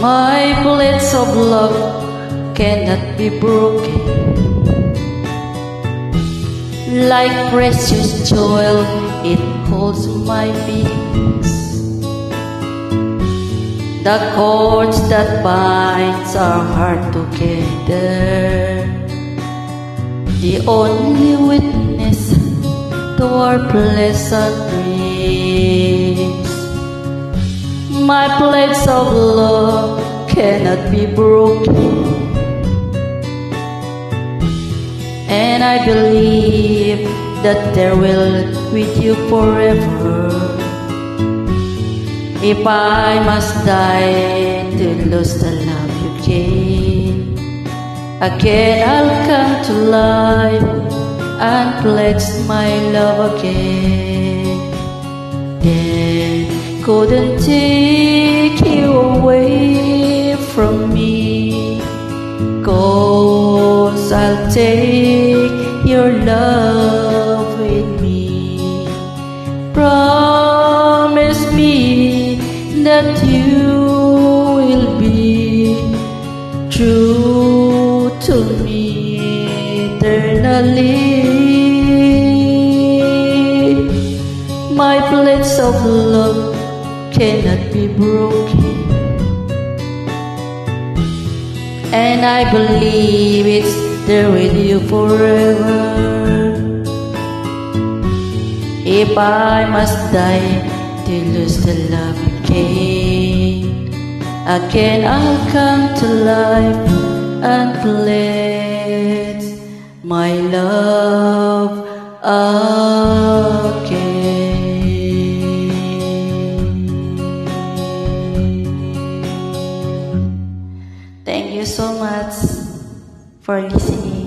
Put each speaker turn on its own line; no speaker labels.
My pledge of love cannot be broken. Like precious jewel, it holds my feelings. The cords that binds our heart together, the only witness to our pleasant dreams. My pledge of love cannot be broken, and I believe that there will with you forever. If I must die to lose the love you gave, again I'll come to life and pledge my love again. Then couldn't take you away from me, 'cause I'll take your love with me. Promise me that you will be true to me eternally. My pledge of love cannot be broken, and I believe it's there with you forever. If I must die to lose the love you gave, again I'll come to life and pledge my love again. Thank you so much for listening.